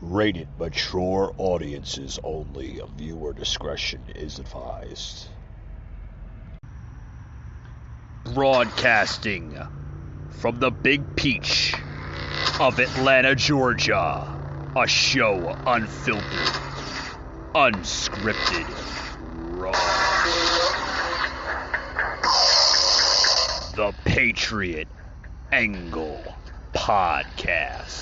Rated mature audiences only. Viewer discretion is advised. Broadcasting from the Big Peach of Atlanta, Georgia. A show unfiltered, unscripted, raw. The Patriot Angle Podcast.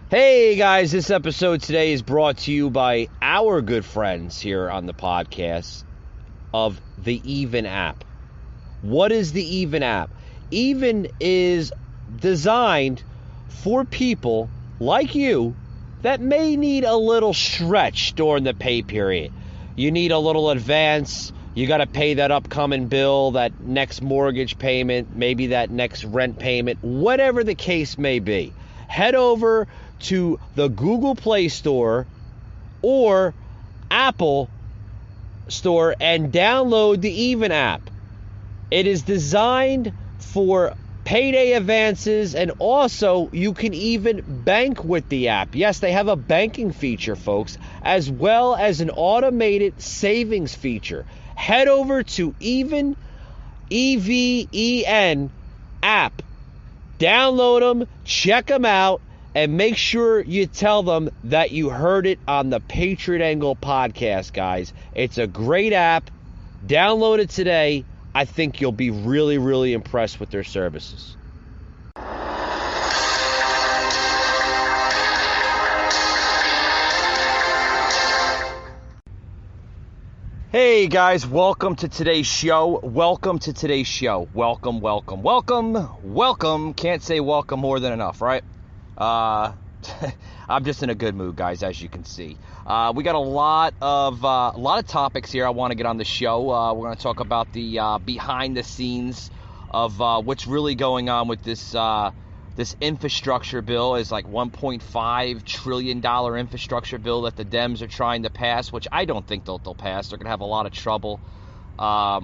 Hey guys, this episode today is brought to you by our good friends here on the podcast of the Even app. What is the Even app? Even is designed for people like you that may need a little stretch during the pay period. You need a little advance. You got to pay that upcoming bill, that next mortgage payment, maybe that next rent payment, whatever the case may be. Head over to the Google Play Store or Apple Store and download the Even app. It is designed for payday advances, and also you can even bank with the app. Yes, they have a banking feature, folks, as well as an automated savings feature. Head over to Even, EVEN app. Download them, check them out, and make sure you tell them that you heard it on the Patriot Angle podcast, guys. It's a great app. Download it today. I think you'll be really, really impressed with their services. Hey guys, welcome to today's show. Welcome. Can't say welcome more than enough, right? I'm just in a good mood, guys, as you can see. We got a lot of topics here I want to get on the show. We're going to talk about the behind the scenes of what's really going on with this infrastructure bill. Is like $1.5 trillion infrastructure bill that the Dems are trying to pass, which I don't think they'll pass. They're going to have a lot of trouble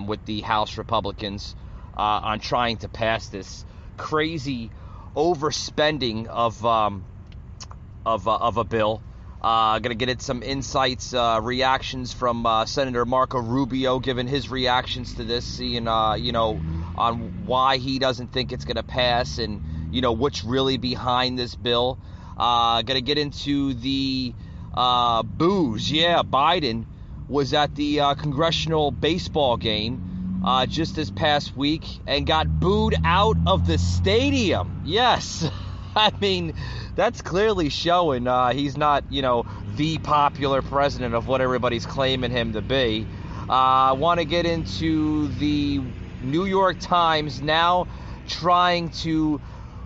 with the House Republicans on trying to pass this crazy overspending of a bill. Gonna get at some insights, reactions from Senator Marco Rubio, giving his reactions to this, seeing on why he doesn't think it's gonna pass, and what's really behind this bill. Gonna get into the booze. Yeah, Biden was at the congressional baseball game just this past week and got booed out of the stadium. Yes. I mean, that's clearly showing he's not, the popular president of what everybody's claiming him to be. I want to get into the New York Times now trying to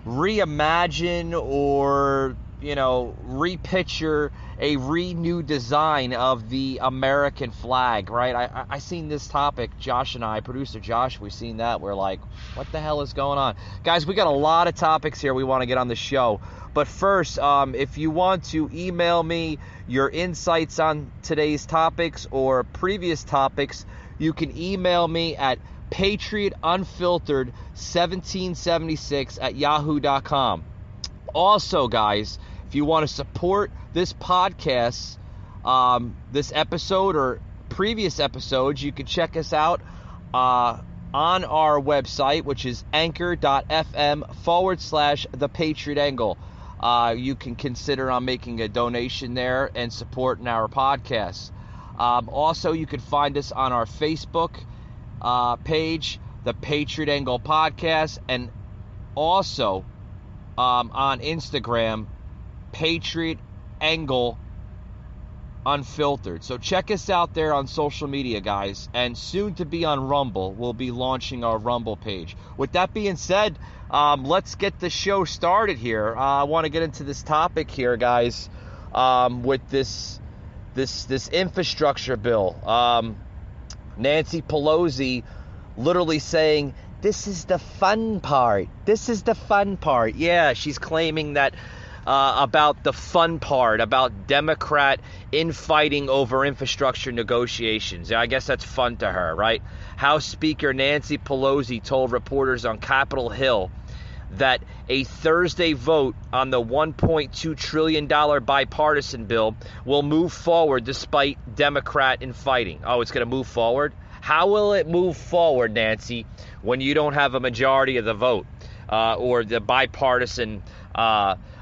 reimagine or, repicture a renewed design of the American flag, right? I seen this topic, Josh and I, producer Josh, we've seen that. We're like, what the hell is going on? Guys, we got a lot of topics here we want to get on the show. But first, if you want to email me your insights on today's topics or previous topics, you can email me at patriotunfiltered1776@yahoo.com. Also, guys, if you want to support this podcast, this episode or previous episodes, you can check us out on our website, which is anchor.fm/The Patriot Angle. You can consider on making a donation there and supporting our podcast. Also, you can find us on our Facebook page, The Patriot Angle Podcast, and also on Instagram, Patriot Angle Unfiltered. So check us out there on social media, guys, and soon to be on Rumble. We'll be launching our Rumble page. With that being said, let's get the show started here. I want to get into this topic here, guys, with this infrastructure bill. Nancy Pelosi literally saying, "This is the fun part. This is the fun part." Yeah, she's claiming that about the fun part, about Democrat infighting over infrastructure negotiations. I guess that's fun to her, right? House Speaker Nancy Pelosi told reporters on Capitol Hill that a Thursday vote on the $1.2 trillion bipartisan bill will move forward despite Democrat infighting. Oh, it's going to move forward? How will it move forward, Nancy, when you don't have a majority of the vote or the bipartisan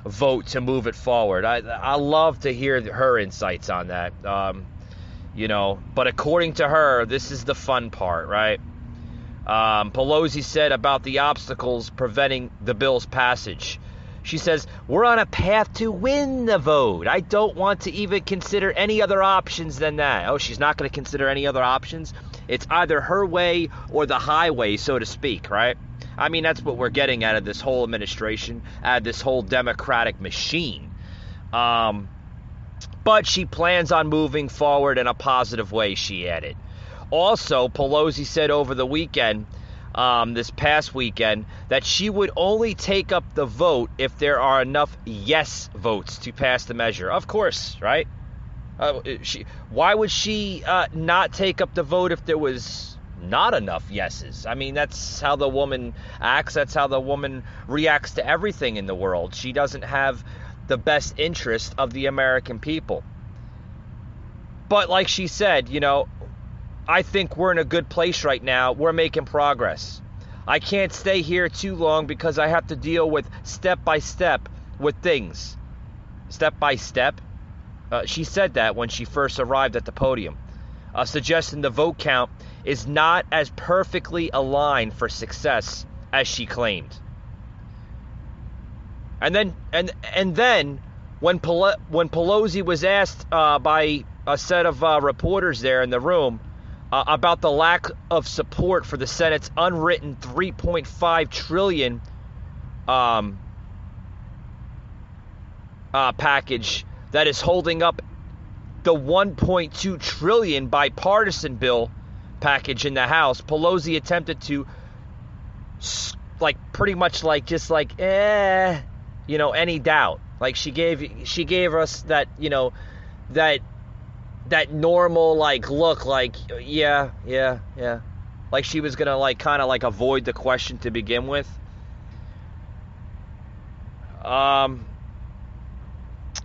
vote to move it forward? I love to hear her insights on that. But according to her, this is the fun part, right? Pelosi said about the obstacles preventing the bill's passage. She says, we're on a path to win the vote. I don't want to even consider any other options than that. Oh, she's not going to consider any other options? It's either her way or the highway, so to speak, right? I mean, that's what we're getting out of this whole administration, out of this whole Democratic machine. But she plans on moving forward in a positive way, she added. Also, Pelosi said over the weekend, this past weekend, that she would only take up the vote if there are enough yes votes to pass the measure. Of course, right? Why would she not take up the vote if there was not enough yeses? I mean, that's how the woman acts. That's how the woman reacts to everything in the world. She doesn't have the best interest of the American people. But like she said, I think we're in a good place right now. We're making progress. I can't stay here too long because I have to deal with step by step with things. Step by step? She said that when she first arrived at the podium, suggesting the vote count is not as perfectly aligned for success as she claimed. And then when Pelosi was asked by a set of reporters there in the room about the lack of support for the Senate's unwritten $3.5 trillion package that is holding up the $1.2 trillion bipartisan bill package in the House, Pelosi attempted to any doubt. Like she gave us that, that normal look, yeah, like she was gonna kind of avoid the question to begin with.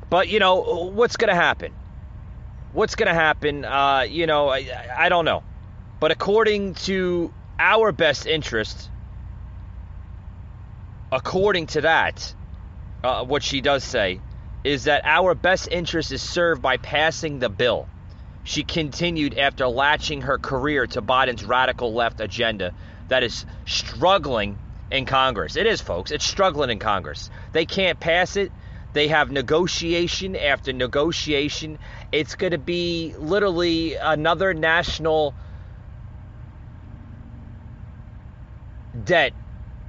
But what's gonna happen? I don't know. But according to our best interest, according to that, what she does say is that our best interest is served by passing the bill. She continued after latching her career to Biden's radical left agenda that is struggling in Congress. It is, folks. It's struggling in Congress. They can't pass it. They have negotiation after negotiation. It's going to be literally another national debt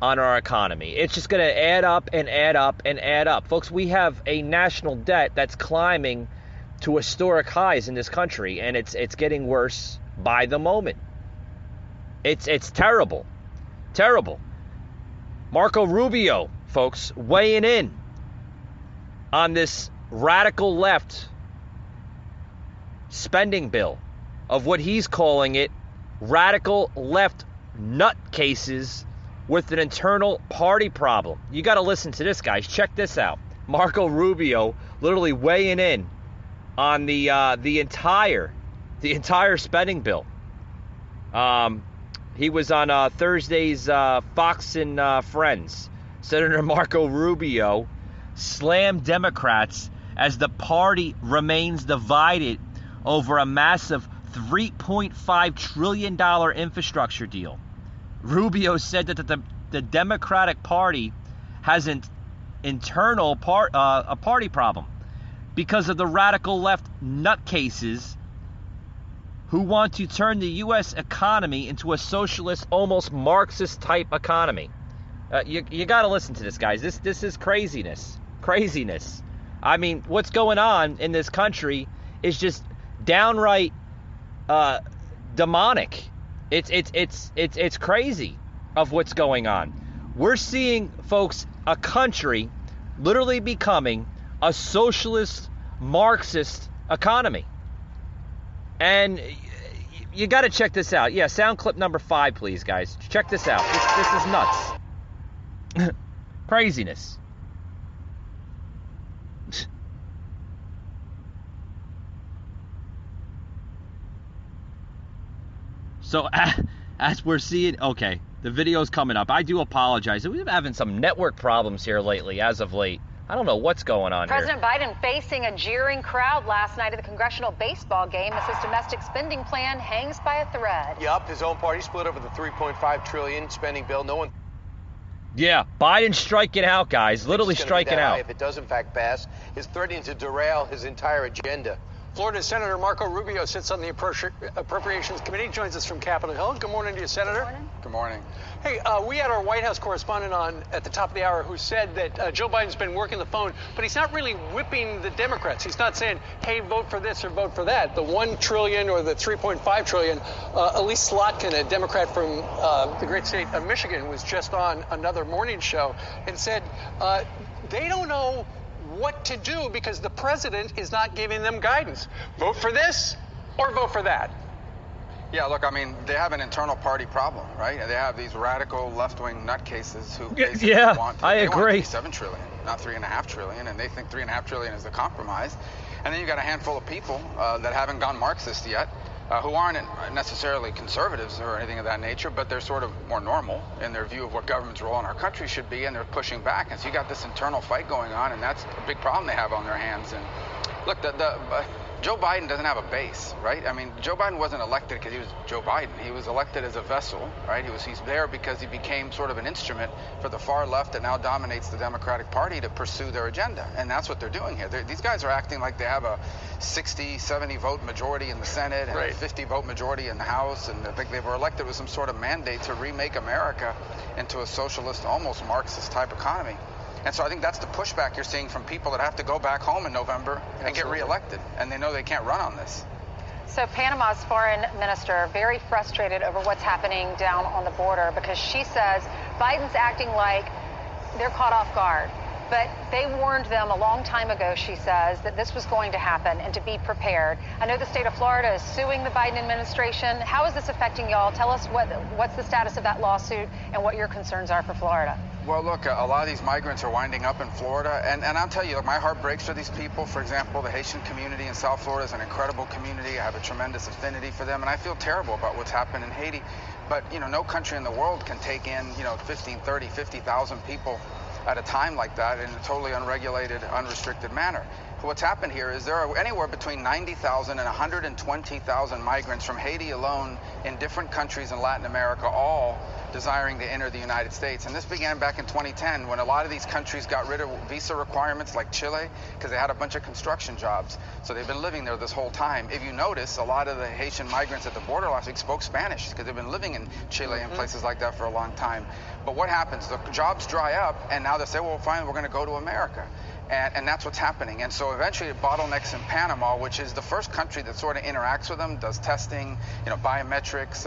on our economy. It's just going to add up and add up and add up. Folks, we have a national debt that's climbing to historic highs in this country, and it's getting worse by the moment. It's terrible. Terrible. Marco Rubio, folks, weighing in on this radical left spending bill of what he's calling it radical left nutcases with an internal party problem. You got to listen to this, guys. Check this out. Marco Rubio literally weighing in on the entire spending bill. He was on Thursday's Fox and Friends. Senator Marco Rubio slammed Democrats as the party remains divided over a massive $3.5 trillion infrastructure deal. Rubio said that the Democratic Party has an internal party problem because of the radical left nutcases who want to turn the U.S. economy into a socialist, almost Marxist type economy. You got to listen to this, guys. This is craziness. Craziness. I mean, what's going on in this country is just downright demonic. It's crazy of what's going on. We're seeing, folks, a country literally becoming a socialist, Marxist economy. And you got to check this out. Yeah, sound clip number 5, please, guys. Check this out. This is nuts. Craziness. So, as we're seeing, okay, the video's coming up. I do apologize. We've been having some network problems here lately, as of late. I don't know what's going on President Biden facing a jeering crowd last night at the congressional baseball game as his domestic spending plan hangs by a thread. Yup, his own party split over the $3.5 trillion spending bill. No one. Yeah, Biden striking out, guys. Literally striking out. If it does, in fact, pass, is threatening to derail his entire agenda. Florida Senator Marco Rubio sits on the Appropriations Committee, joins us from Capitol Hill. Good morning to you, Senator. Good morning. Good morning. Hey, we had our White House correspondent on at the top of the hour who said that Joe Biden's been working the phone, but he's not really whipping the Democrats. He's not saying, hey, vote for this or vote for that. The $1 trillion or the $3.5 trillion, Elise Slotkin, a Democrat from the great state of Michigan, was just on another morning show and said they don't know what to do because the president is not giving them guidance. Vote for this or vote for that. Yeah, look, I mean, they have an internal party problem, right? They have these radical left-wing nutcases who basically want $7 trillion, not $3.5 trillion, and they think $3.5 trillion is the compromise. And then you got a handful of people that haven't gone Marxist yet, who aren't necessarily conservatives or anything of that nature, but they're sort of more normal in their view of what government's role in our country should be, and they're pushing back. And so you got this internal fight going on, and that's a big problem they have on their hands. And look, Joe Biden doesn't have a base, right? I mean, Joe Biden wasn't elected because he was Joe Biden. He was elected as a vessel, right? He's there because he became sort of an instrument for the far left that now dominates the Democratic Party to pursue their agenda. And that's what they're doing here. These guys are acting like they have a 60, 70 vote majority in the Senate and a 50 vote majority in the House. And I think they were elected with some sort of mandate to remake America into a socialist, almost Marxist type economy. And so I think that's the pushback you're seeing from people that have to go back home in November and get reelected. And they know they can't run on this. So Panama's foreign minister very frustrated over what's happening down on the border because she says Biden's acting like they're caught off guard. But they warned them a long time ago, she says, that this was going to happen and to be prepared. I know the state of Florida is suing the Biden administration. How is this affecting y'all? Tell us what's the status of that lawsuit and what your concerns are for Florida. Well, look, a lot of these migrants are winding up in Florida. And I'll tell you, my heart breaks for these people. For example, the Haitian community in South Florida is an incredible community. I have a tremendous affinity for them. And I feel terrible about what's happened in Haiti. But, no country in the world can take in, 15, 30, 50,000 people at a time like that in a totally unregulated, unrestricted manner. What's happened here is there are anywhere between 90,000 and 120,000 migrants from Haiti alone in different countries in Latin America, all desiring to enter the United States. And this began back in 2010 when a lot of these countries got rid of visa requirements like Chile because they had a bunch of construction jobs. So they've been living there this whole time. If you notice, a lot of the Haitian migrants at the border last week spoke Spanish because they've been living in Chile and places like that for a long time. But what happens? The jobs dry up and now they say, well, fine, we're going to go to America. And that's what's happening. And so eventually it bottlenecks in Panama, which is the first country that sort of interacts with them, does testing, biometrics,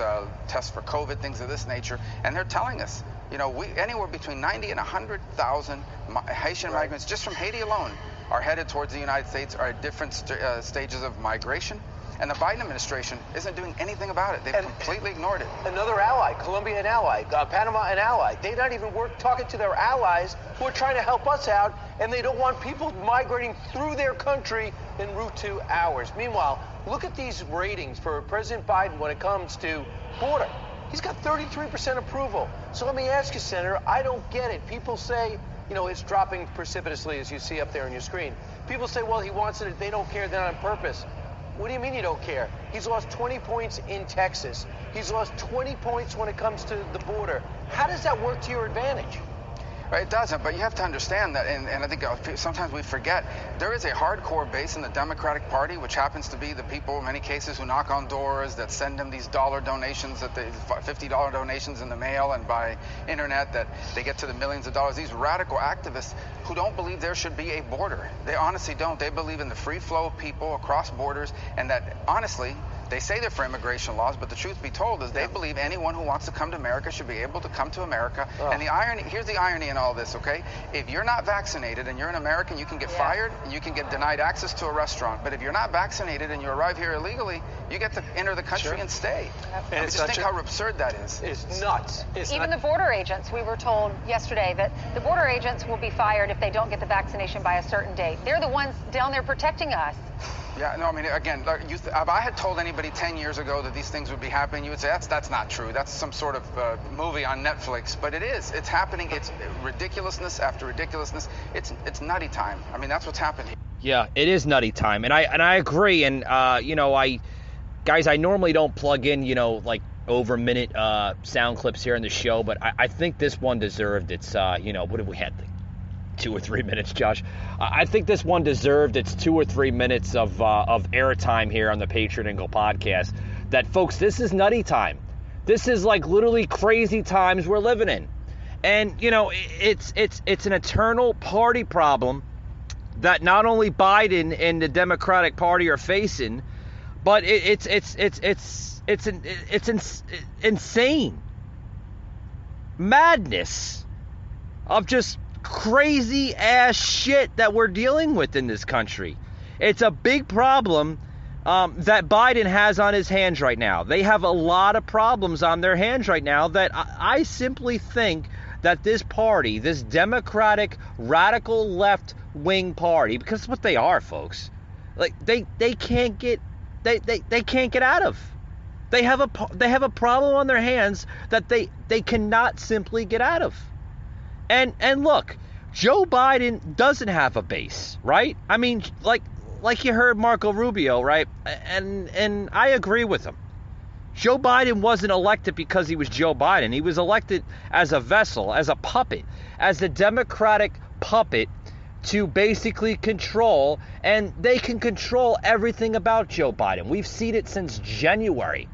tests for COVID, things of this nature. And they're telling us, we anywhere between 90 and 100,000 Haitian migrants just from Haiti alone are headed towards the United States, are at different stages of migration. And the Biden administration isn't doing anything about it. They've completely ignored it. Another ally, Colombia an ally, Panama an ally. They're not even talking to their allies who are trying to help us out, and they don't want people migrating through their country en route to ours. Meanwhile, look at these ratings for President Biden when it comes to border. He's got 33% approval. So let me ask you, Senator, I don't get it. People say, it's dropping precipitously, as you see up there on your screen. People say, well, he wants it, they don't care, they're on purpose. What do you mean you don't care? He's lost 20 points in Texas. He's lost 20 points when it comes to the border. How does that work to your advantage? Right, it doesn't, but you have to understand that, and I think sometimes we forget, there is a hardcore base in the Democratic Party, which happens to be the people, in many cases, who knock on doors, that send them these dollar donations, $50 donations in the mail and by internet, that they get to the millions of dollars. These radical activists who don't believe there should be a border. They honestly don't. They believe in the free flow of people across borders, and that, honestly, They say they're for immigration laws, but the truth be told is they believe anyone who wants to come to America should be able to come to America. And the irony, here's the irony in all this, okay? If you're not vaccinated and you're an American, you can get fired and you can get denied access to a restaurant. But if you're not vaccinated and you arrive here illegally, you get to enter the country and stay. And just think how absurd that is. It's nuts. Even the border agents, we were told yesterday that the border agents will be fired if they don't get the vaccination by a certain date. They're the ones down there protecting us. Yeah, no, I mean, again, if I had told anybody 10 years ago that these things would be happening, you would say, that's not true. That's some sort of movie on Netflix. But it is. It's happening. It's ridiculousness after ridiculousness. It's nutty time. I mean, that's what's happening. Yeah, it is nutty time. And I agree. And, guys, I normally don't plug in, like over-minute sound clips here in the show. But I think this one deserved its, what have we had? 2 or 3 minutes, Josh. I think this one deserved its 2 or 3 minutes of airtime here on the Patriot Angle podcast. That, folks, this is nutty time. This is like literally crazy times we're living in. And, it's an eternal party problem that not only Biden and the Democratic Party are facing, but it's insane madness of just crazy ass shit that we're dealing with in this country. It's a big problem that Biden has on his hands right now. They have a lot of problems on their hands right now that I simply think that this party, this Democratic radical left wing party, because it's what they are, folks, like they can't get out of. They have a problem on their hands that they cannot simply get out of. And look, Joe Biden doesn't have a base, right? I mean, like you heard Marco Rubio, right? And I agree with him. Joe Biden wasn't elected because he was Joe Biden. He was elected as a vessel, as a puppet, as the Democratic puppet to basically control, and they can control everything about Joe Biden. We've seen it since January.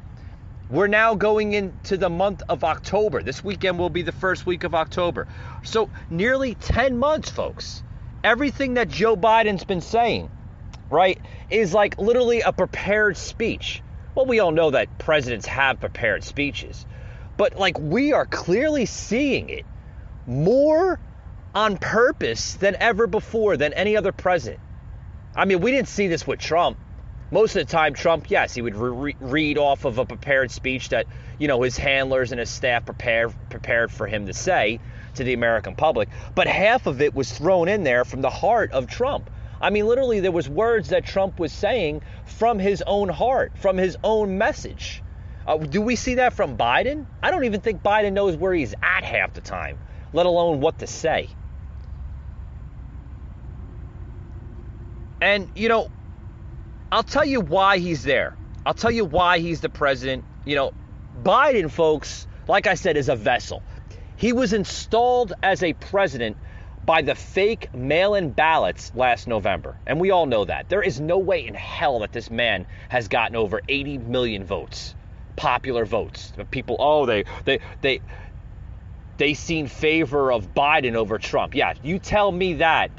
We're now going into the month of October. This weekend will be the first week of October. So nearly 10 months, folks. Everything that Joe Biden's been saying, right, is like literally a prepared speech. Well, we all know that presidents have prepared speeches. But like we are clearly seeing it more on purpose than ever before, than any other president. I mean, we didn't see this with Trump. Most of the time, Trump, yes, he would read off of a prepared speech that, his handlers and his staff prepared for him to say to the American public. But half of it was thrown in there from the heart of Trump. I mean, literally, there was words that Trump was saying from his own heart, from his own message. Do we see that from Biden? I don't even think Biden knows where he's at half the time, let alone what to say. And, I'll tell you why he's there. I'll tell you why he's the president. Biden, folks, like I said, is a vessel. He was installed as a president by the fake mail-in ballots last November. And we all know that. There is no way in hell that this man has gotten over 80 million votes, popular votes. People, they seen favor of Biden over Trump. Yeah, you tell me that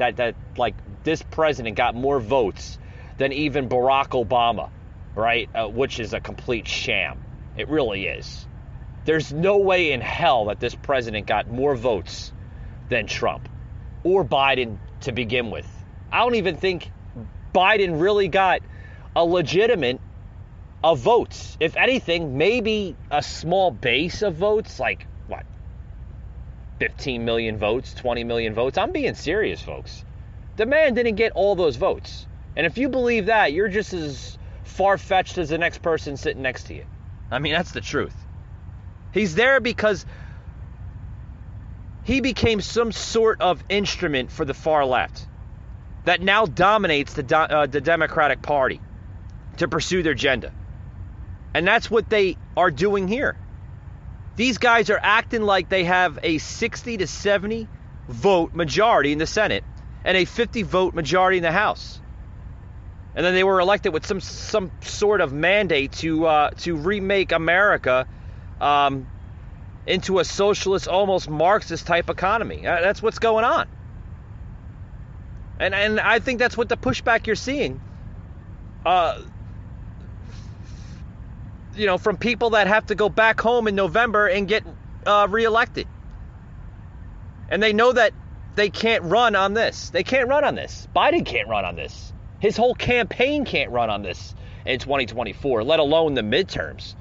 like this president got more votes than even Barack Obama, right? Which is a complete sham. It really is. There's no way in hell that this president got more votes than Trump or Biden to begin with. I don't even think Biden really got a legitimate of votes. If anything, maybe a small base of votes, like, 15 million votes, 20 million votes? I'm being serious, folks. The man didn't get all those votes. And if you believe that, you're just as far-fetched as the next person sitting next to you. I mean, that's the truth. He's there because he became some sort of instrument for the far left that now dominates the Democratic Party to pursue their agenda. And that's what they are doing here. These guys are acting like they have a 60 to 70 vote majority in the Senate and a 50 vote majority in the House. And then they were elected with some sort of mandate to remake America into a socialist, almost Marxist type economy. That's what's going on. And I think that's what the pushback you're seeing from people that have to go back home in November and get reelected. And they know that they can't run on this. They can't run on this. Biden can't run on this. His whole campaign can't run on this in 2024, let alone the midterms.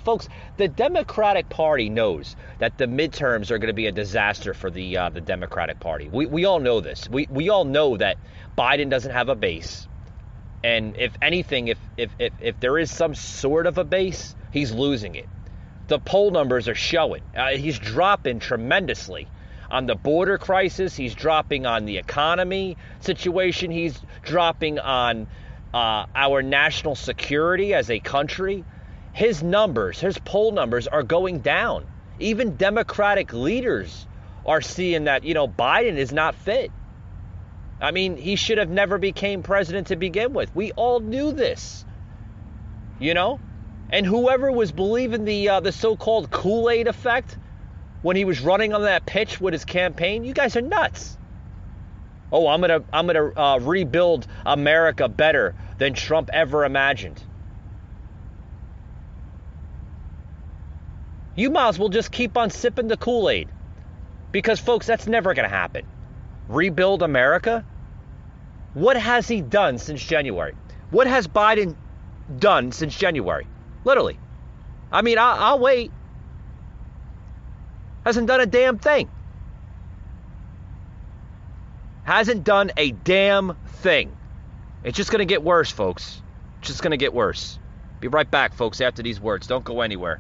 Folks, the Democratic Party knows that the midterms are going to be a disaster for the Democratic Party. We all know this. We all know that Biden doesn't have a base. And if anything, if there is some sort of a base, he's losing it. The poll numbers are showing. He's dropping tremendously on the border crisis. He's dropping on the economy situation. He's dropping on our national security as a country. His poll numbers are going down. Even Democratic leaders are seeing that, Biden is not fit. I mean, he should have never became president to begin with. We all knew this, And whoever was believing the so-called Kool-Aid effect when he was running on that pitch with his campaign, you guys are nuts. Oh, I'm gonna rebuild America better than Trump ever imagined. You might as well just keep on sipping the Kool-Aid. Because, folks, that's never going to happen. Rebuild America? What has he done since January? What has Biden done since January? Literally. I mean, I'll wait. Hasn't done a damn thing. Hasn't done a damn thing. It's just going to get worse, folks. It's just going to get worse. Be right back, folks, after these words. Don't go anywhere.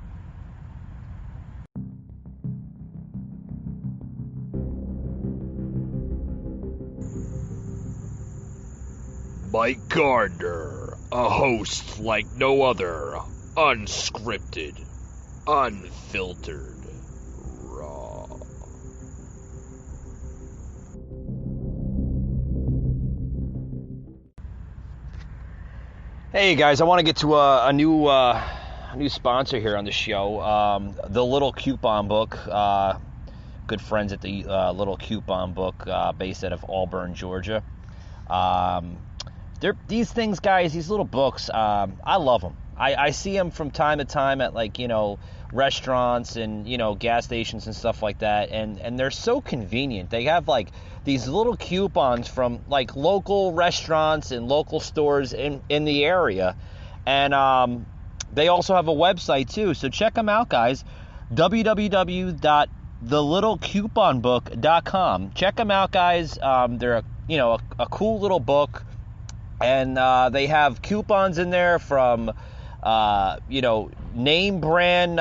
Mike Gardner, a host like no other, unscripted, unfiltered, raw. Hey guys, I want to get to a new sponsor here on the show, the Little Coupon Book. Good friends at the Little Coupon Book, based out of Auburn, Georgia. These things, guys, these little books, I love them. I see them from time to time at, restaurants and, gas stations and stuff like that. And they're so convenient. They have, these little coupons from, local restaurants and local stores in the area. And they also have a website, too. So check them out, guys. www.thelittlecouponbook.com. Check them out, guys. They're a cool little book. And they have coupons in there from, name brand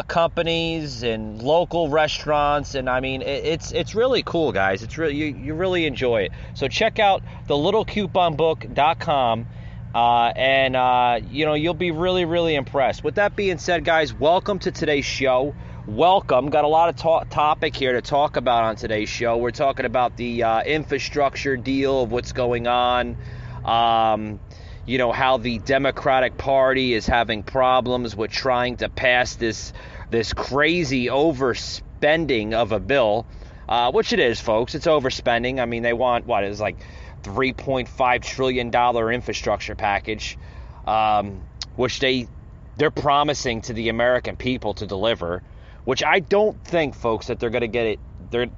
companies and local restaurants. And I mean, it's really cool, guys. It's really, you really enjoy it. So check out thelittlecouponbook.com. And you'll be really, really impressed. With that being said, guys, welcome to today's show. Welcome. Got a lot of topic here to talk about on today's show. We're talking about the infrastructure deal of what's going on. How the Democratic Party is having problems with trying to pass this crazy overspending of a bill, which it is, folks. It's overspending. I mean, they want, it's $3.5 trillion infrastructure package, which they're promising to the American people to deliver, which I don't think, folks, that they're going to get it.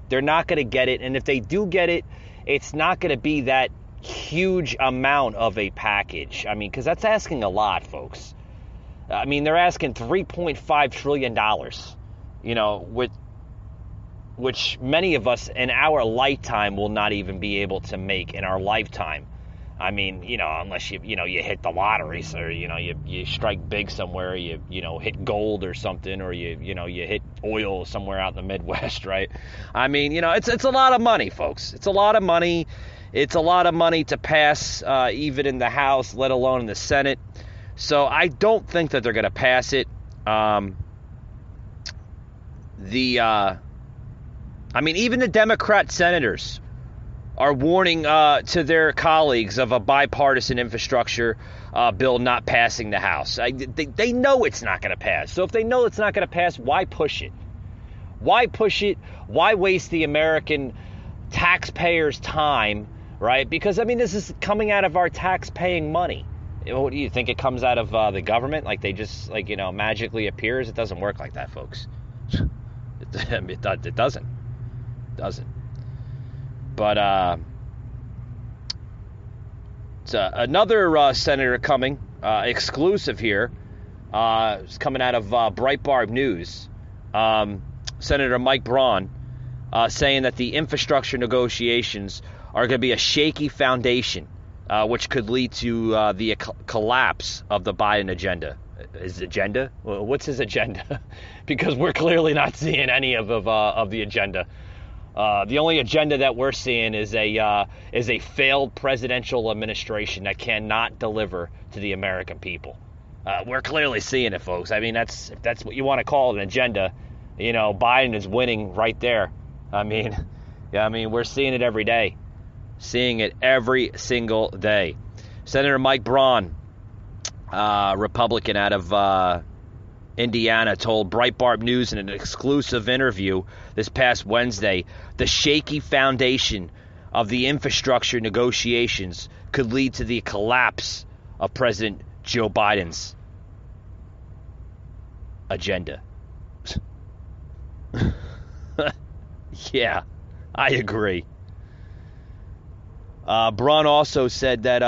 They're not going to get it. And if they do get it, it's not going to be that huge amount of a package. I mean, because that's asking a lot, folks. I mean, they're asking $3.5 trillion, which many of us in our lifetime will not even be able to make in our lifetime. I mean, unless you hit the lottery, or you strike big somewhere, you hit gold or something, or you hit oil somewhere out in the Midwest, right? I mean, it's a lot of money, folks. It's a lot of money. It's a lot of money to pass, even in the House, let alone in the Senate. So I don't think that they're going to pass it. Even the Democrat senators are warning to their colleagues of a bipartisan infrastructure bill not passing the House. They know it's not going to pass. So if they know it's not going to pass, why push it? Why push it? Why waste the American taxpayers' time? Right? Because, this is coming out of our tax-paying money. What do you think? It comes out of the government? Like they just magically appears? It doesn't work like that, folks. It doesn't. But it's another senator coming exclusive here. It's coming out of Breitbart News. Senator Mike Braun saying that the infrastructure negotiations are going to be a shaky foundation, which could lead to the collapse of the Biden agenda. His agenda? Well, what's his agenda? Because we're clearly not seeing any of the agenda. The only agenda that we're seeing is a failed presidential administration that cannot deliver to the American people. We're clearly seeing it, folks. I mean, if that's what you want to call an agenda. Biden is winning right there. I mean, we're seeing it every day. Seeing it every single day. Senator Mike Braun, Republican out of Indiana, told Breitbart News in an exclusive interview this past Wednesday, the shaky foundation of the infrastructure negotiations could lead to the collapse of President Joe Biden's agenda. Yeah, I agree. Braun also said that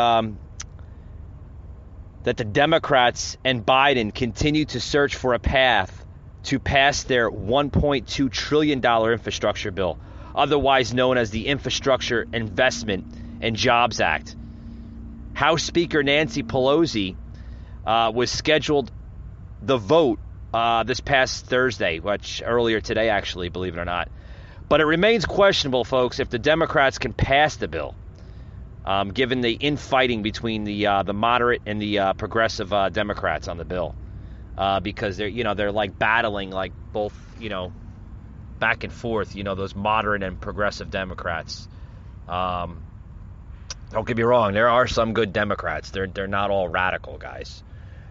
that the Democrats and Biden continue to search for a path to pass their $1.2 trillion infrastructure bill, otherwise known as the Infrastructure Investment and Jobs Act. House Speaker Nancy Pelosi was scheduled the vote this past Thursday, which earlier today, actually, believe it or not. But it remains questionable, folks, if the Democrats can pass the bill, given the infighting between the moderate and the progressive Democrats on the bill, because they're like battling like both back and forth. Those moderate and progressive Democrats. Don't get me wrong, there are some good Democrats. They're not all radical, guys.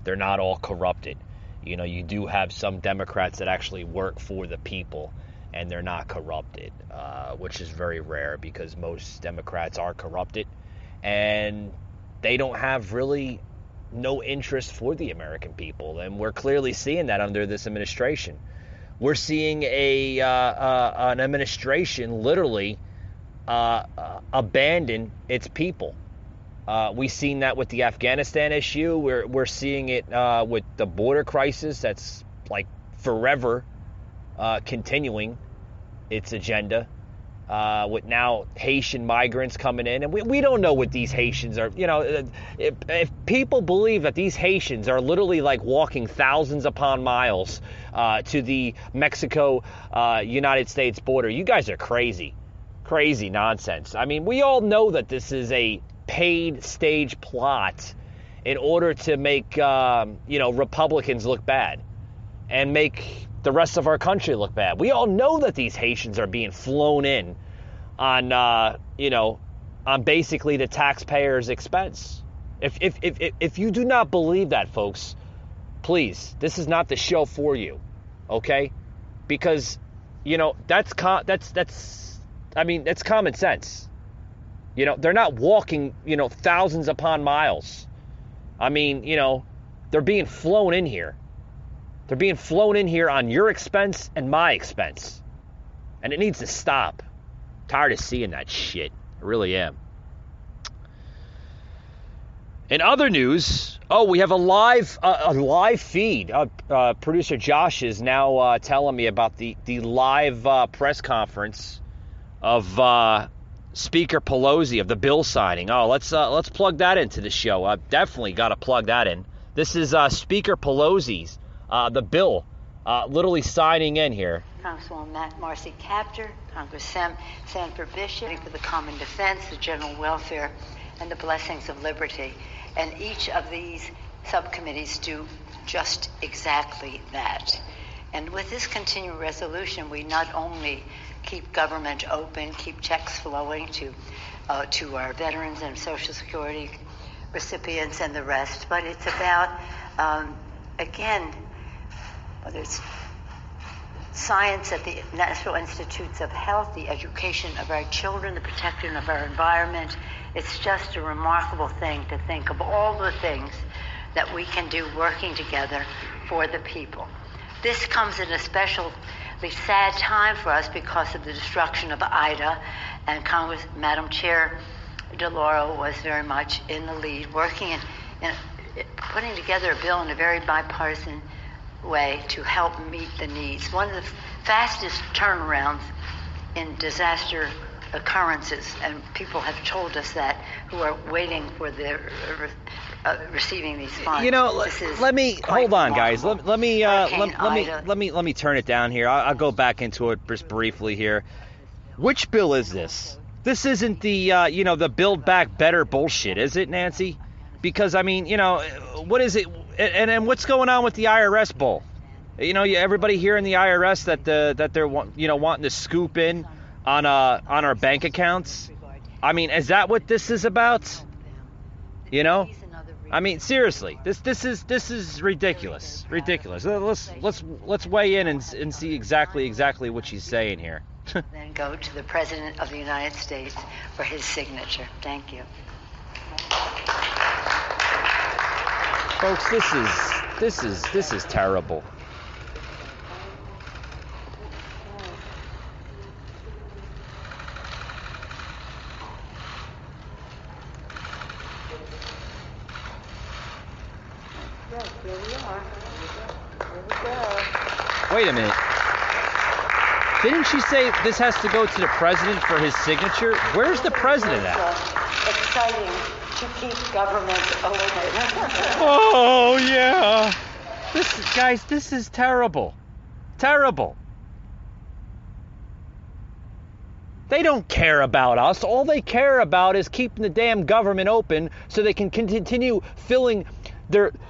They're not all corrupted. You do have some Democrats that actually work for the people, and they're not corrupted, which is very rare because most Democrats are corrupted, and they don't have really no interest for the American people, and we're clearly seeing that under this administration. We're seeing an administration literally abandon its people. We've seen that with the Afghanistan issue. We're seeing it with the border crisis that's like forever continuing its agenda. With now Haitian migrants coming in, and we don't know what these Haitians are. If people believe that these Haitians are literally like walking thousands upon miles to the Mexico-United States border, you guys are crazy nonsense. I mean, we all know that this is a paid stage plot in order to make Republicans look bad and make the rest of our country look bad. We all know that these Haitians are being flown in on on basically the taxpayers' expense. If you do not believe that, folks, please, this is not the show for you, okay? Because that's common sense. They're not walking, thousands upon miles. I mean, they're being flown in here. They're being flown in here on your expense and my expense. And it needs to stop. I'm tired of seeing that shit. I really am. In other news, we have a live feed. Producer Josh is now telling me about the live press conference of Speaker Pelosi of the bill signing. Let's plug that into the show. I've definitely got to plug that in. This is Speaker Pelosi's the bill literally signing in here. Congresswoman Marcy Kaptur, Congressman Senator Bishop for the common defense, the general welfare, and the blessings of liberty. And each of these subcommittees do just exactly that. And with this continuing resolution, we not only keep government open, keep checks flowing to our veterans and Social Security recipients and the rest, but it's about, again, whether it's science at the National Institutes of Health, the education of our children, the protection of our environment. It's just a remarkable thing to think of all the things that we can do working together for the people. This comes in a especially sad time for us because of the destruction of Ida, and Madam Chair DeLauro was very much in the lead, working in putting together a bill in a very bipartisan way to help meet the needs. One of the fastest turnarounds in disaster occurrences, and people have told us that, who are waiting for their receiving these funds. You know, let me hold on, guys. Let me turn it down here. I'll go back into it just briefly here. Which bill is this? This isn't the the Build Back Better bullshit, is it, Nancy? Because I mean, what is it? And what's going on with the IRS bull? Everybody here in the IRS that they're wanting to scoop in on our bank accounts. I mean, is that what this is about? I mean, seriously, this is ridiculous. Let's weigh in and see exactly what she's saying here. Then go to the President of the United States for his signature. Thank you. Folks, this is terrible. Here we are. Here we go. Wait a minute. Didn't she say this has to go to the president for his signature? Where's the president at? Exciting to keep government open. Oh, yeah. This is terrible. Terrible. They don't care about us. All they care about is keeping the damn government open so they can continue filling their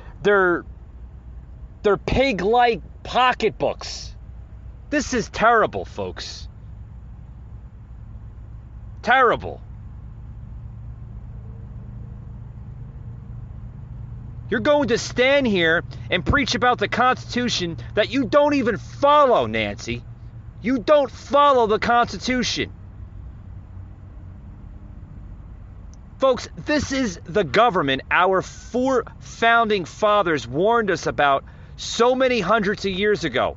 pig-like pocketbooks. This is terrible, folks. Terrible. You're going to stand here and preach about the Constitution that you don't even follow, Nancy. You don't follow the Constitution. Folks, this is the government our four founding fathers warned us about so many hundreds of years ago.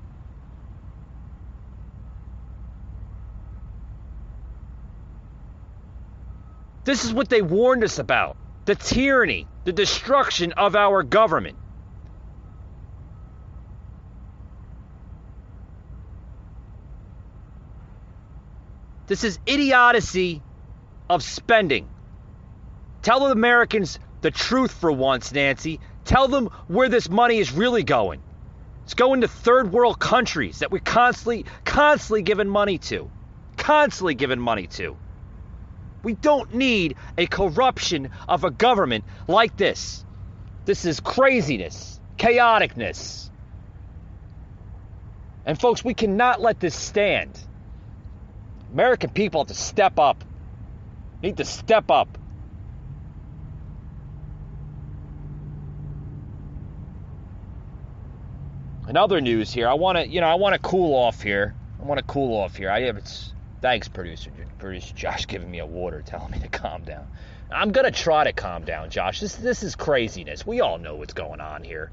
This is what they warned us about. The tyranny, the destruction of our government. This is idiocy of spending. Tell the Americans the truth for once, Nancy. Tell them where this money is really going. It's going to third world countries that we're constantly giving money to. Constantly giving money to. We don't need a corruption of a government like this. This is craziness, chaoticness. And folks, we cannot let this stand. American people have to step up. Need to step up. In other news here, I want to cool off here. Thanks, producer Josh, giving me a water, telling me to calm down. I'm gonna try to calm down, Josh. This is craziness. We all know what's going on here.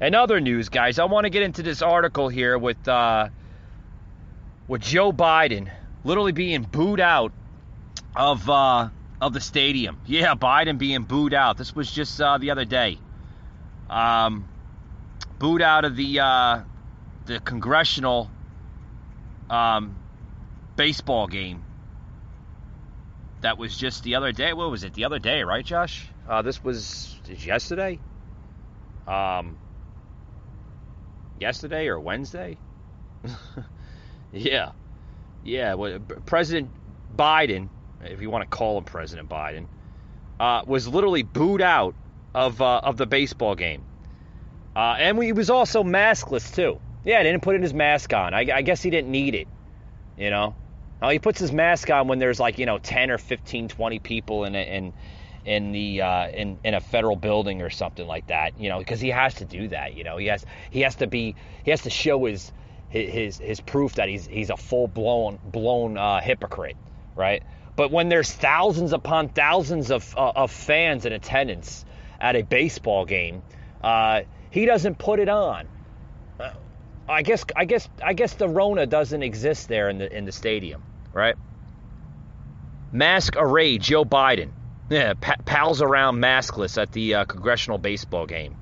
In other news, guys, I want to get into this article here with Joe Biden literally being booed out of the stadium. Yeah, Biden being booed out. This was just the other day. Booed out of the congressional baseball game. That was just the other day. What was it? The other day, right, Josh? This was yesterday? Yesterday or Wednesday? Yeah. Well, President Biden, if you want to call him President Biden, was literally booed out of the baseball game. And he was also maskless, too. Yeah, he didn't put his mask on. I guess he didn't need it, He puts his mask on when there's 10 or 15, 20 people in a federal building or something like that, because he has to do that, He has to show his proof that he's a full-blown hypocrite, right? But when there's thousands upon thousands of fans in attendance at a baseball game, he doesn't put it on. I guess the Rona doesn't exist there in the stadium, right? Mask array, Joe Biden. Yeah, pals around maskless at the congressional baseball game.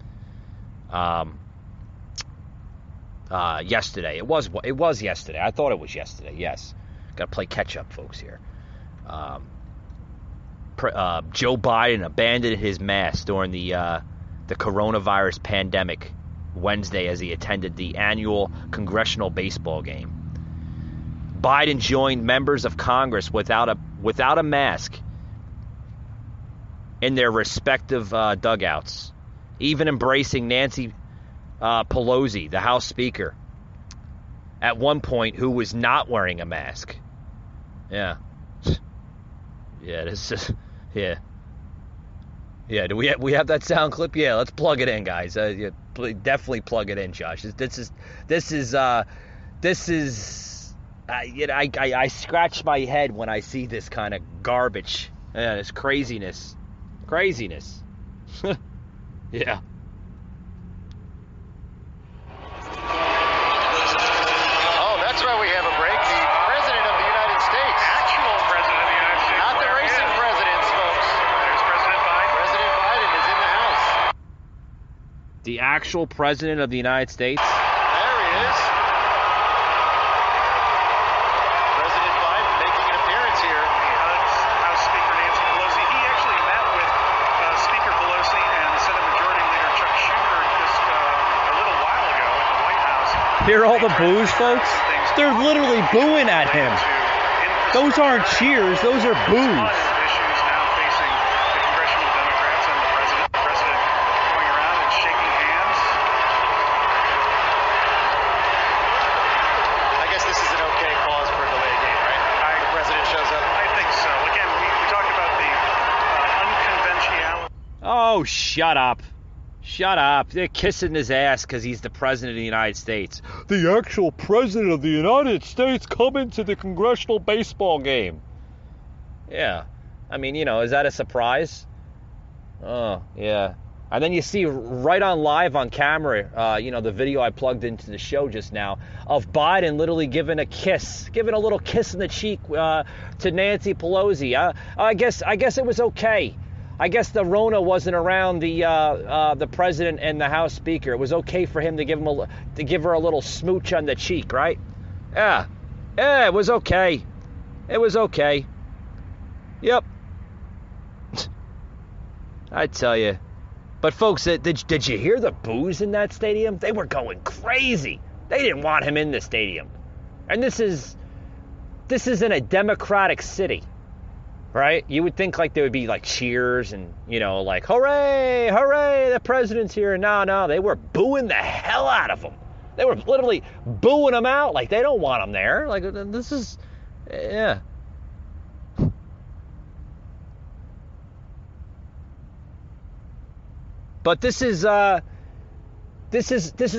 Yesterday. It was yesterday. I thought it was yesterday. Yes. Got to play catch up, folks, here. Joe Biden abandoned his mask during the coronavirus pandemic Wednesday as he attended the annual congressional baseball game. Biden joined members of Congress without a mask in their respective dugouts, even embracing Nancy Pelosi, the House Speaker, at one point, who was not wearing a mask. Yeah. Yeah, this is, yeah. Yeah, do we have that sound clip? Yeah, let's plug it in, guys. Yeah, definitely plug it in, Josh. I scratch my head when I see this kind of garbage. Yeah, this craziness. Yeah. Oh, that's why we have a break. The President of the United States. Actual President of the United States. Not the racing presidents, folks. There's President Biden. President Biden is in the house. The actual President of the United States? There he is. President Biden making an appearance here. He hugs House Speaker Nancy Pelosi. He actually met with Speaker Pelosi and Senate Majority Leader Chuck Schumer just a little while ago at the White House. Hear all the boos, folks? They're literally booing at him. Those aren't cheers, those are boos. Issues now facing the congressional Democrats and the president. The president going around and shaking hands. I guess this is an okay cause for a delayed game, right? The president shows up. I think so. Again, we talked about the unconventionality. Oh, shut up. Shut up. They're kissing his ass because he's the President of the United States. The actual President of the United States coming to the congressional baseball game. Yeah. I mean, is that a surprise? Oh, yeah. And then you see right on live on camera, the video I plugged into the show just now, of Biden literally giving a little kiss in the cheek to Nancy Pelosi. I guess it was okay. I guess the Rona wasn't around the president and the House Speaker. It was okay for him to give her a little smooch on the cheek, right? Yeah, it was okay. It was okay. Yep. I tell you. But folks, did you hear the boos in that stadium? They were going crazy. They didn't want him in the stadium. And this is in a democratic city. Right? You would think like there would be like cheers and, like, hooray, hooray, the president's here. No, they were booing the hell out of him. They were literally booing him out like they don't want him there. Like, this is, yeah. But this is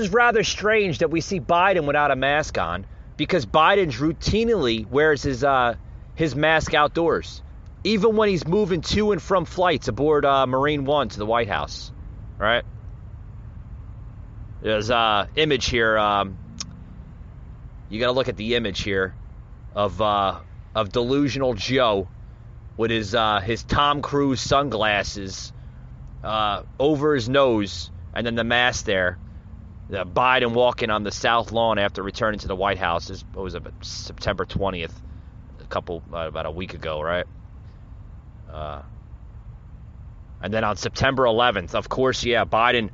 rather strange that we see Biden without a mask on, because Biden routinely wears his mask outdoors. Even when he's moving to and from flights aboard Marine One to the White House, right? There's image here. You got to look at the image here of delusional Joe with his Tom Cruise sunglasses over his nose, and then the mask there. Biden walking on the South Lawn after returning to the White House. What was it, September 20th? About a week ago, right? And then on September 11th, of course, yeah, Biden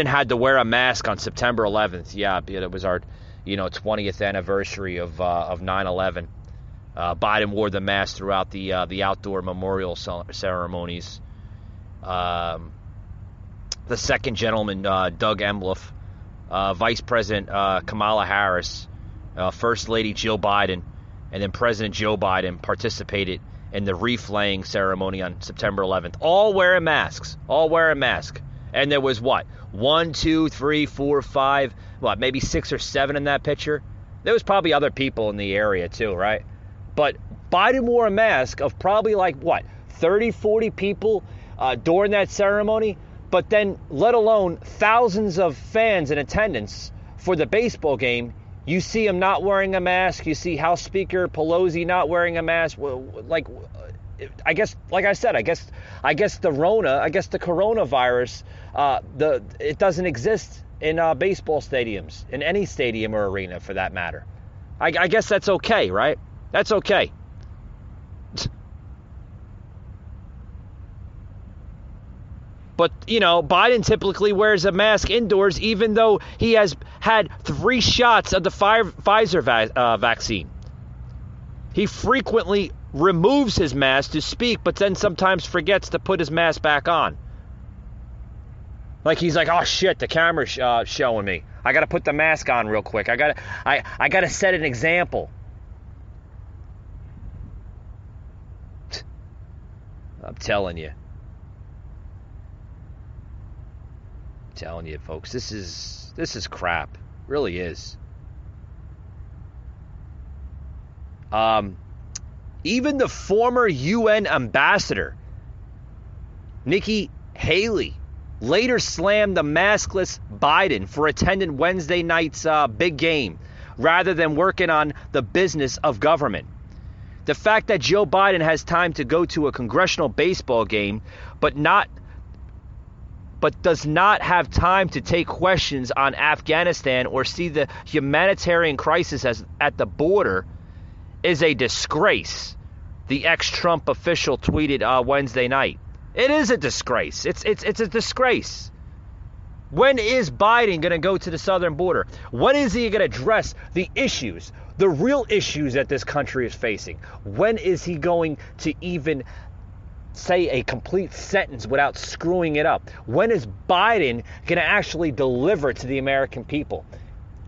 had to wear a mask on September 11th. Yeah, it was our, 20th anniversary of 9/11. Biden wore the mask throughout the outdoor memorial ceremonies. The second gentleman, Doug Emhoff, Vice President Kamala Harris, First Lady Jill Biden, and then President Joe Biden participated in the wreath-laying ceremony on September 11th. All wearing masks. And there was what? 1, 2, 3, 4, 5, maybe 6 or 7 in that picture? There was probably other people in the area too, right? But Biden wore a mask of probably 30, 40 people during that ceremony, but then let alone thousands of fans in attendance for the baseball game. You see him not wearing a mask. You see House Speaker Pelosi not wearing a mask. I guess the coronavirus, it doesn't exist in baseball stadiums, in any stadium or arena for that matter. I guess that's okay, right? That's okay. But, Biden typically wears a mask indoors, even though he has had 3 shots of the Pfizer vaccine. He frequently removes his mask to speak, but then sometimes forgets to put his mask back on. Like he's like, oh shit, the camera's showing me. I got to put the mask on real quick. I got to set an example. I'm telling you, folks, this is crap. Really is. Even the former UN ambassador, Nikki Haley, later slammed the maskless Biden for attending Wednesday night's big game rather than working on the business of government. The fact that Joe Biden has time to go to a congressional baseball game, but does not have time to take questions on Afghanistan or see the humanitarian crisis at the border is a disgrace, the ex-Trump official tweeted Wednesday night. It is a disgrace. It's a disgrace. When is Biden going to go to the southern border? When is he going to address the issues, the real issues that this country is facing? When is he going to even say a complete sentence without screwing it up? When is Biden going to actually deliver to the American people?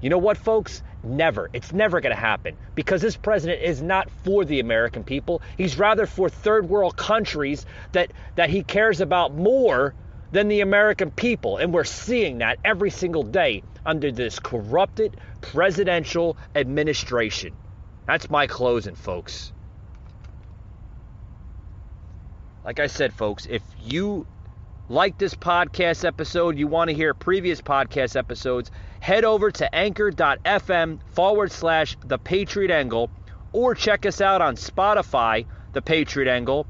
You know what, folks? Never. It's never going to happen, because this president is not for the American people. He's rather for third world countries that he cares about more than the American people. And we're seeing that every single day under this corrupted presidential administration. That's my closing, folks. Like I said, folks, if you like this podcast episode, you want to hear previous podcast episodes, head over to anchor.fm/The Patriot Angle, or check us out on Spotify, The Patriot Angle.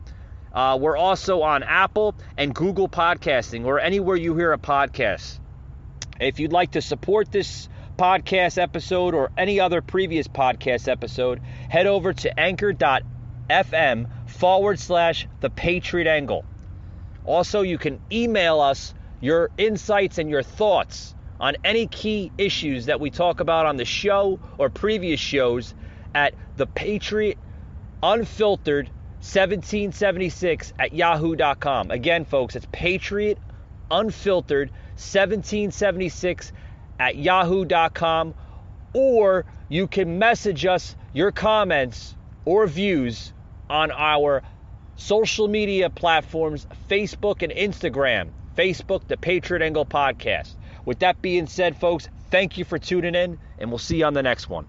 We're also on Apple and Google Podcasting, or anywhere you hear a podcast. If you'd like to support this podcast episode or any other previous podcast episode, head over to anchor.fm/The Patriot Angle. Also, you can email us your insights and your thoughts on any key issues that we talk about on the show or previous shows at thepatriotunfiltered1776@yahoo.com. Again, folks, it's patriotunfiltered1776@yahoo.com. Or you can message us your comments or views on our social media platforms, Facebook and Instagram. Facebook, The Patriot Angle Podcast. With that being said, folks, thank you for tuning in, and we'll see you on the next one.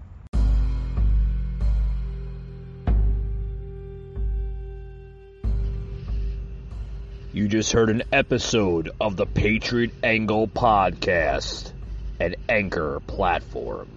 You just heard an episode of the Patriot Angle Podcast, an Anchor platform.